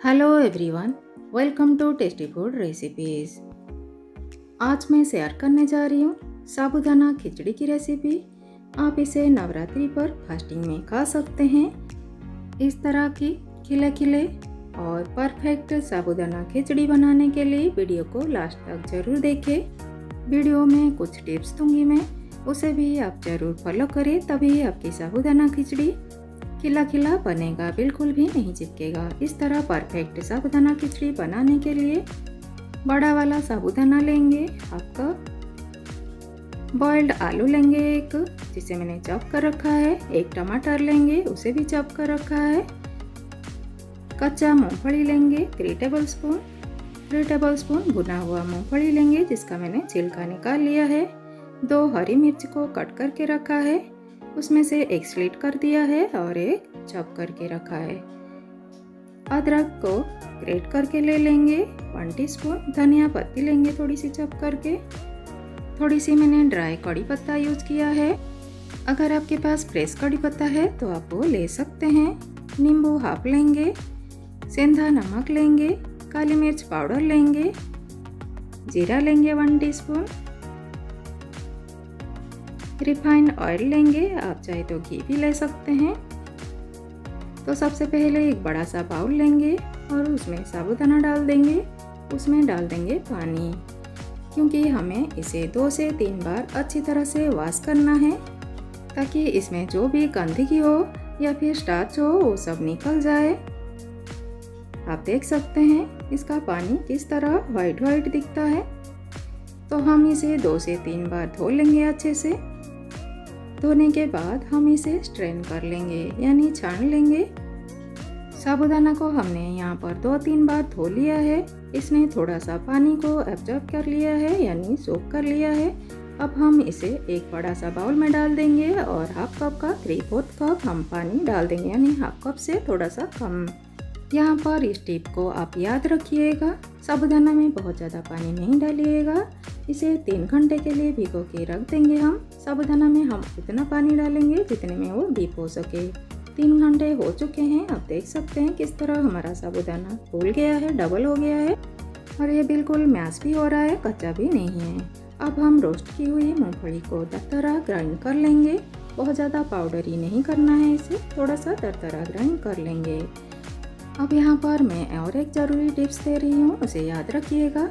Hello everyone, welcome to tasty food recipes. आज मैं share करने जा रही हूँ साबूदाना खिचड़ी की रेसिपी। आप इसे नवरात्रि पर फास्टिंग में खा सकते हैं। इस तरह की खिले खिले और परफेक्ट साबूदाना खिचड़ी बनाने के लिए वीडियो को लास्ट तक ज़रूर देखें। वीडियो में कुछ टिप्स दूंगी मैं, उसे भी आप ज़रूर फॉलो करें, तभी आपकी साबूदाना खिचड़ी खिला खिला बनेगा, बिल्कुल भी नहीं चिपकेगा। इस तरह परफेक्ट साबूदाना खिचड़ी बनाने के लिए बड़ा वाला साबूदाना लेंगे, हाफ कप बॉइल्ड आलू लेंगे एक, जिसे मैंने चॉप कर रखा है। एक टमाटर लेंगे, उसे भी चॉप कर रखा है। कच्चा मूंगफली लेंगे 3 टेबलस्पून भुना हुआ मूंगफली लेंगे, जिसका मैंने छिलका निकाल लिया है। 2 हरी मिर्च को कट करके रखा है, उसमें से एक स्लिट कर दिया है और एक चॉप करके रखा है। अदरक को ग्रेट करके ले लेंगे 1 टीस्पून। धनिया पत्ती लेंगे थोड़ी सी चॉप करके। थोड़ी सी मैंने ड्राई कड़ी पत्ता यूज किया है। अगर आपके पास फ्रेश कड़ी पत्ता है तो आप वो ले सकते हैं। नींबू हाफ लेंगे, सेंधा नमक लेंगे, काली मिर्च पाउडर लेंगे, जीरा लेंगे 1 टीस्पून, रिफाइंड ऑयल लेंगे, आप चाहे तो घी भी ले सकते हैं। तो सबसे पहले एक बड़ा सा बाउल लेंगे और उसमें साबूदाना डाल देंगे। उसमें डाल देंगे पानी, क्योंकि हमें इसे 2 से 3 बार अच्छी तरह से वॉश करना है, ताकि इसमें जो भी गंदगी हो या फिर स्टार्च हो वो सब निकल जाए। आप देख सकते हैं इसका पानी किस तरह वाइट वाइट दिखता है। तो हम इसे 2 से 3 बार धो लेंगे अच्छे से। धोने के बाद हम इसे स्ट्रेन कर लेंगे, यानी छान लेंगे। साबूदाना को हमने यहाँ पर 2-3 बार धो लिया है। इसने थोड़ा सा पानी को एब्जॉर्ब कर लिया है, यानी सोख कर लिया है। अब हम इसे एक बड़ा सा बाउल में डाल देंगे और हाफ कप का 3/4 कप हम पानी डाल देंगे, यानी हाफ कप से थोड़ा सा कम। यहाँ पर इस टिप को आप याद रखिएगा, साबूदाना में बहुत ज़्यादा पानी नहीं डालिएगा। इसे 3 घंटे के लिए भिगो के रख देंगे हम। साबूदाना में हम उतना पानी डालेंगे जितने में वो डीप हो सके। 3 घंटे हो चुके हैं, आप देख सकते हैं किस तरह हमारा साबूदाना फूल गया है, डबल हो गया है और ये बिल्कुल मैश भी हो रहा है, कच्चा भी नहीं है। अब हम रोस्ट की हुई मूंगफली को दरदरा ग्राइंड कर लेंगे। बहुत ज़्यादा पाउडरी नहीं करना है, इसे थोड़ा सा दरदरा ग्राइंड कर लेंगे। अब यहाँ पर मैं और एक ज़रूरी टिप्स दे रही हूँ, उसे याद रखिएगा।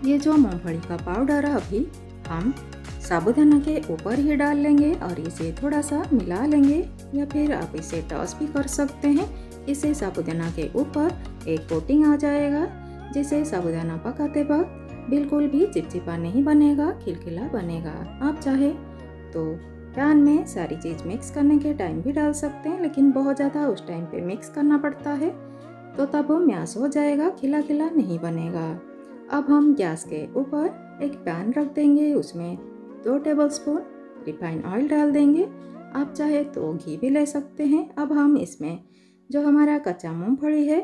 ये जो मूंगफली का पाउडर है अभी हम साबूदाना के ऊपर ही डाल लेंगे और इसे थोड़ा सा मिला लेंगे, या फिर आप इसे टॉस भी कर सकते हैं। इससे साबूदाना के ऊपर एक कोटिंग आ जाएगा, जिससे साबूदाना पकाते वक्त बिल्कुल भी चिपचिपा नहीं बनेगा, खिलखिला बनेगा। आप चाहे तो पैन में सारी चीज़ मिक्स करने के टाइम भी डाल सकते हैं, लेकिन बहुत ज़्यादा उस टाइम पे मिक्स करना पड़ता है, तो तब वो मैश हो जाएगा, खिला खिला नहीं बनेगा। अब हम गैस के ऊपर एक पैन रख देंगे, उसमें 2 टेबलस्पून रिफाइंड ऑयल डाल देंगे। आप चाहे तो घी भी ले सकते हैं। अब हम इसमें जो हमारा कच्चा मूंगफली है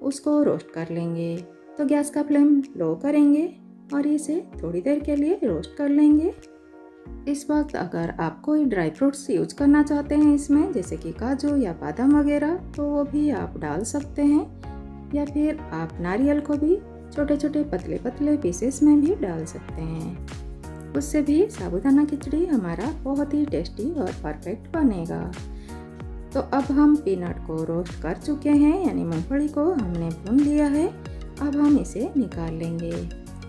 उसको रोस्ट कर लेंगे। तो गैस का फ्लेम लो करेंगे और इसे थोड़ी देर के लिए रोस्ट कर लेंगे। इस वक्त अगर आप कोई ड्राई फ्रूट्स यूज करना चाहते हैं इसमें, जैसे कि काजू या बादाम वगैरह, तो वो भी आप डाल सकते हैं, या फिर आप नारियल को भी छोटे छोटे पतले पतले पीसेस में भी डाल सकते हैं। उससे भी साबूदाना खिचड़ी हमारा बहुत ही टेस्टी और परफेक्ट बनेगा। तो अब हम पीनट को रोस्ट कर चुके हैं, यानी मूंगफली को हमने भून लिया है। अब हम इसे निकाल लेंगे।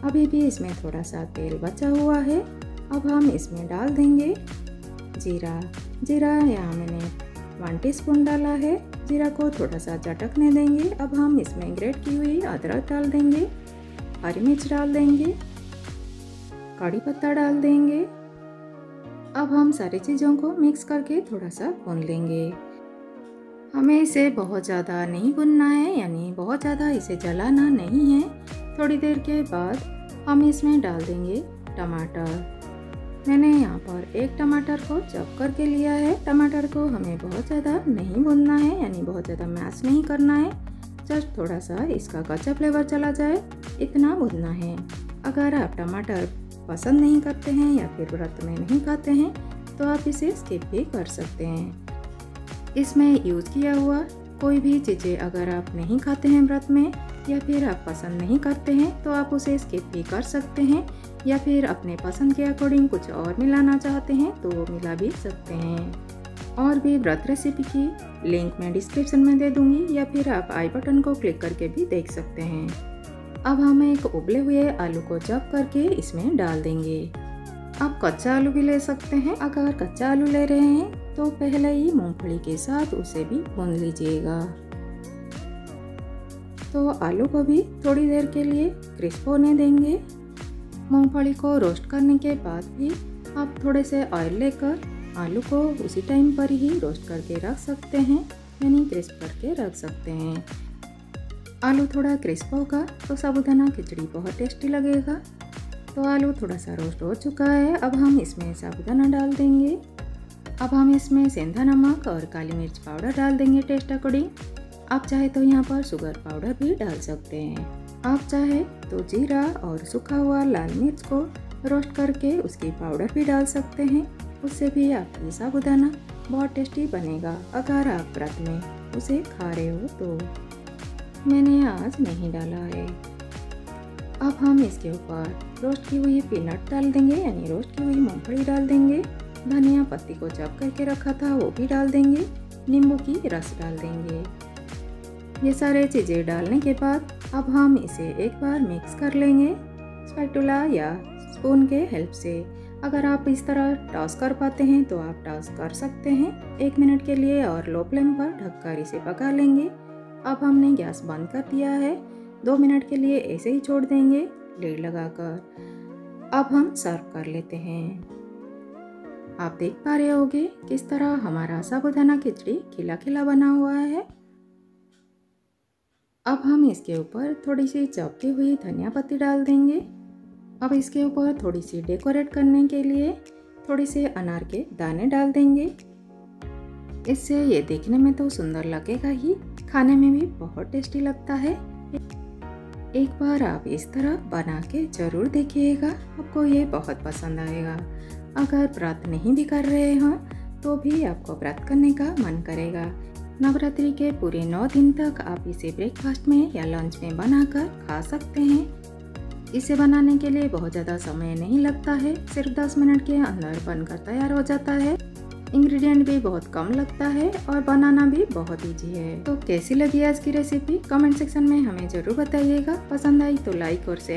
अभी भी इसमें थोड़ा सा तेल बचा हुआ है। अब हम इसमें डाल देंगे जीरा यहाँ मैंने 1 टीस्पून डाला है। जीरा को थोड़ा सा चटकने देंगे। अब हम इसमें ग्रेट की हुई अदरक डाल देंगे, हरी मिर्च डाल देंगे, कड़ी पत्ता डाल देंगे। अब हम सारी चीज़ों को मिक्स करके थोड़ा सा भून लेंगे। हमें इसे बहुत ज़्यादा नहीं भुनना है, यानी बहुत ज़्यादा इसे जलाना नहीं है। थोड़ी देर के बाद हम इसमें डाल देंगे टमाटर। मैंने यहाँ पर एक टमाटर को चॉप करके लिया है। टमाटर को हमें बहुत ज़्यादा नहीं भूनना है, यानी बहुत ज़्यादा मैश नहीं करना है, जस्ट थोड़ा सा इसका कच्चा फ्लेवर चला जाए इतना भूनना है। अगर आप टमाटर पसंद नहीं करते हैं या फिर व्रत में नहीं खाते हैं तो आप इसे स्किप भी कर सकते हैं। इसमें यूज़ किया हुआ कोई भी चीज़ें अगर आप नहीं खाते हैं व्रत में या फिर आप पसंद नहीं करते हैं तो आप उसे स्किप भी कर सकते हैं, या फिर अपने पसंद के अकॉर्डिंग कुछ और मिलाना चाहते हैं तो मिला भी सकते हैं। और भी व्रत रेसिपी की लिंक मैं डिस्क्रिप्शन में दे दूंगी, या फिर आप आई बटन को क्लिक करके भी देख सकते हैं। अब हम एक उबले हुए आलू को चॉप करके इसमें डाल देंगे। आप कच्चा आलू भी ले सकते हैं। अगर कच्चा आलू ले रहे हैं तो पहले ही मूंगफली के साथ उसे भी भून लीजिएगा। तो आलू को भी थोड़ी देर के लिए क्रिस्प होने देंगे। मूंगफली को रोस्ट करने के बाद भी आप थोड़े से ऑयल लेकर आलू को उसी टाइम पर ही रोस्ट करके रख सकते हैं, यानी क्रिस्प करके रख सकते हैं। आलू थोड़ा क्रिस्प होगा तो साबूदाना खिचड़ी बहुत टेस्टी लगेगा। तो आलू थोड़ा सा रोस्ट हो चुका है, अब हम इसमें साबूदाना डाल देंगे। अब हम इसमें सेंधा नमक और काली मिर्च पाउडर डाल देंगे टेस्ट अकॉर्डिंग। आप चाहे तो यहाँ पर शुगर पाउडर भी डाल सकते हैं। आप चाहे तो जीरा और सूखा हुआ लाल मिर्च को रोस्ट करके उसकी पाउडर भी डाल सकते हैं, उससे भी आपकी साबूदाना बहुत टेस्टी बनेगा अगर आप व्रत में उसे खा रहे हो तो। मैंने आज नहीं डाला है। अब हम इसके ऊपर रोस्ट की हुई पीनट डाल देंगे, यानी रोस्ट की हुई मूंगफली डाल देंगे। धनिया पत्ती को चॉप करके रखा था वो भी डाल देंगे। नींबू की रस डाल देंगे। ये सारे चीज़ें डालने के बाद अब हम इसे एक बार मिक्स कर लेंगे स्पैटुला या स्पून के हेल्प से। अगर आप इस तरह टॉस कर पाते हैं तो आप टॉस कर सकते हैं 1 मिनट के लिए, और लो फ्लेम पर ढककर इसे पका लेंगे। अब हमने गैस बंद कर दिया है। 2 मिनट के लिए ऐसे ही छोड़ देंगे लीड लगाकर। अब हम सर्व कर लेते हैं। आप देख पा रहे होंगे किस तरह हमारा साबूदाना खिचड़ी खिला खिला बना हुआ है। अब हम इसके ऊपर थोड़ी सी चॉप की हुई धनिया पत्ती डाल देंगे। अब इसके ऊपर थोड़ी सी डेकोरेट करने के लिए थोड़ी से अनार के दाने डाल देंगे। इससे ये देखने में तो सुंदर लगेगा ही, खाने में भी बहुत टेस्टी लगता है। एक बार आप इस तरह बना के जरूर देखिएगा, आपको ये बहुत पसंद आएगा। अगर व्रत नहीं भी कर रहे हो तो भी आपको व्रत करने का मन करेगा। नवरात्रि के पूरे 9 दिन तक आप इसे ब्रेकफास्ट में या लंच में बनाकर खा सकते हैं। इसे बनाने के लिए बहुत ज़्यादा समय नहीं लगता है, सिर्फ 10 मिनट के अंदर बनकर तैयार हो जाता है। इंग्रेडिएंट भी बहुत कम लगता है और बनाना भी बहुत इजी है। तो कैसी लगी आज की रेसिपी कमेंट सेक्शन में हमें ज़रूर बताइएगा। पसंद आई तो लाइक और शेयर